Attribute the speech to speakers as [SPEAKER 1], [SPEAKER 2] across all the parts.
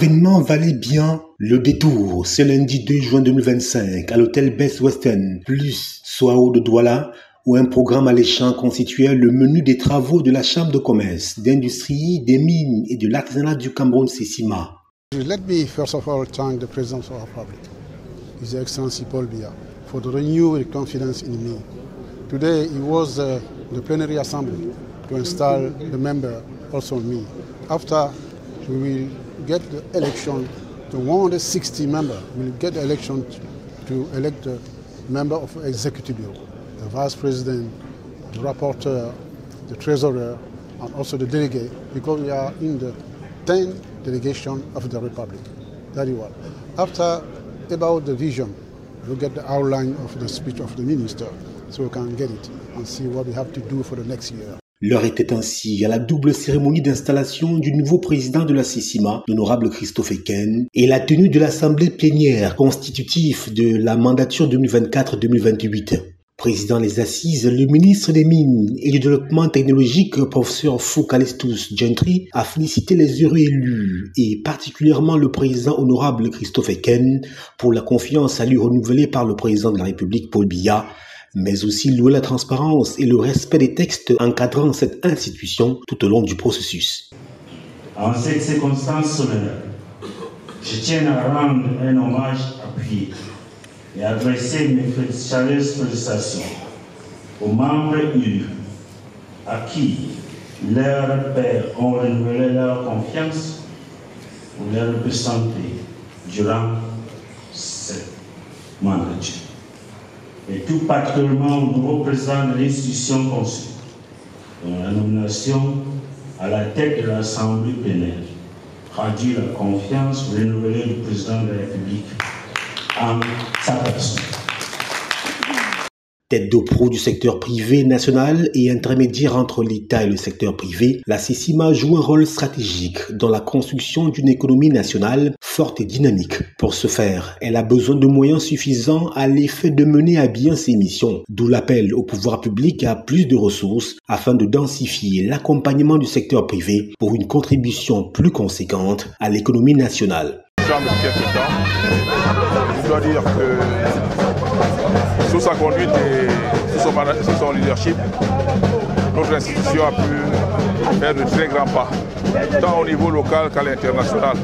[SPEAKER 1] L'événement valait bien le détour. Ce lundi 2 juin 2025 à l'hôtel Best Western plus Soao de Douala, où un programme alléchant constituait le menu des travaux de la Chambre de commerce, d'industrie, des mines et de l'artisanat du Cameroun Sesima.
[SPEAKER 2] Let me first of all thank the President of the Republic, His Excellency Paul Biya, for the renewed confidence in me. Today it was the plenary assembly to install the member also on me. After we will get the election to 160 members, we will get the election to elect the member of the executive bureau, the vice president, the rapporteur, the treasurer, and also the delegate, because we are in the 10 delegation of the Republic. Very well. After about the vision, we'll get the outline of the speech of the minister, so we can get it and see what we have to do for the next year.
[SPEAKER 1] L'heure était ainsi à la double cérémonie d'installation du nouveau président de la Sesima, l'honorable Christophe Eken, et la tenue de l'assemblée plénière constitutive de la mandature 2024-2028. Président des Assises, le ministre des Mines et du Développement technologique, professeur Foucalestus Gentry, a félicité les heureux élus et particulièrement le président honorable Christophe Eken pour la confiance à lui renouvelée par le président de la République Paul Biya, mais aussi louer la transparence et le respect des textes encadrant cette institution tout au long du processus.
[SPEAKER 3] En cette circonstance solennelle, je tiens à rendre un hommage appuyé et adresser mes chaleureuses félicitations aux membres élus à qui leurs pairs ont renouvelé leur confiance pour les représenter durant cette mandature. Et tout particulièrement au nouveau président de l'institution conçue, dont la nomination à la tête de l'Assemblée plénière traduit la confiance renouvelée du président de la République en sa personne.
[SPEAKER 1] Tête de proue du secteur privé national et intermédiaire entre l'État et le secteur privé, la Sesima joue un rôle stratégique dans la construction d'une économie nationale forte et dynamique. Pour ce faire, elle a besoin de moyens suffisants à l'effet de mener à bien ses missions, d'où l'appel au pouvoir public à plus de ressources afin de densifier l'accompagnement du secteur privé pour une contribution plus conséquente à l'économie nationale.
[SPEAKER 4] Depuis quelques temps, je dois dire que sous sa conduite et sous son leadership, notre institution a pu faire de très grands pas, tant au niveau local qu'à l'international.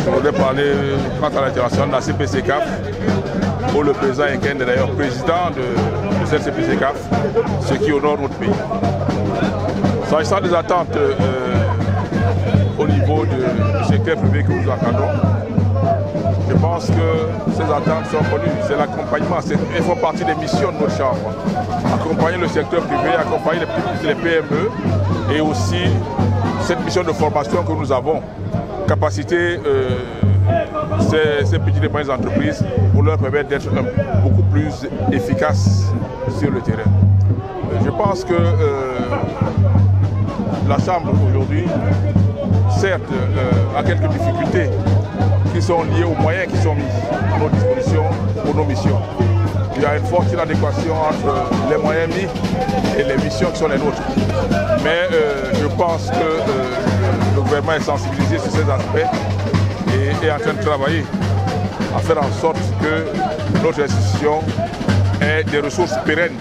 [SPEAKER 4] Je voudrais parler, quant à l'international, de la CPCCAF, où le président Eken est d'ailleurs président de cette CPCCAF, ce qui honore notre pays. S'agissant des attentes au niveau du secteur privé que nous attendons, je pense que ces attentes sont connues. C'est l'accompagnement, elles font partie des missions de notre chambre. Accompagner le secteur privé, accompagner les PME et aussi cette mission de formation que nous avons, capaciter ces petites et moyennes entreprises pour leur permettre d'être beaucoup plus efficaces sur le terrain. Je pense que la chambre aujourd'hui, certes, a quelques difficultés qui sont liées aux moyens qui sont mis à notre disposition pour nos missions. Il y a une forte inadéquation entre les moyens mis et les missions qui sont les nôtres. Mais je pense que le gouvernement est sensibilisé sur ces aspects et est en train de travailler à faire en sorte que notre institution ait des ressources pérennes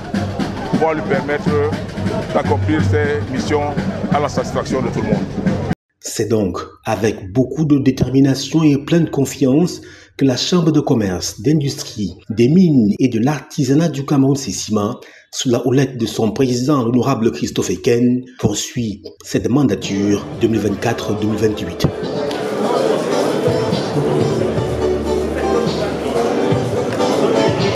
[SPEAKER 4] pour pouvoir lui permettre d'accomplir ses missions à la satisfaction de tout le monde.
[SPEAKER 1] C'est donc avec beaucoup de détermination et plein de confiance que la Chambre de commerce, d'industrie, des mines et de l'artisanat du Cameroun Sesima, sous la houlette de son président l'honorable Christophe Eken, poursuit cette mandature 2024-2028.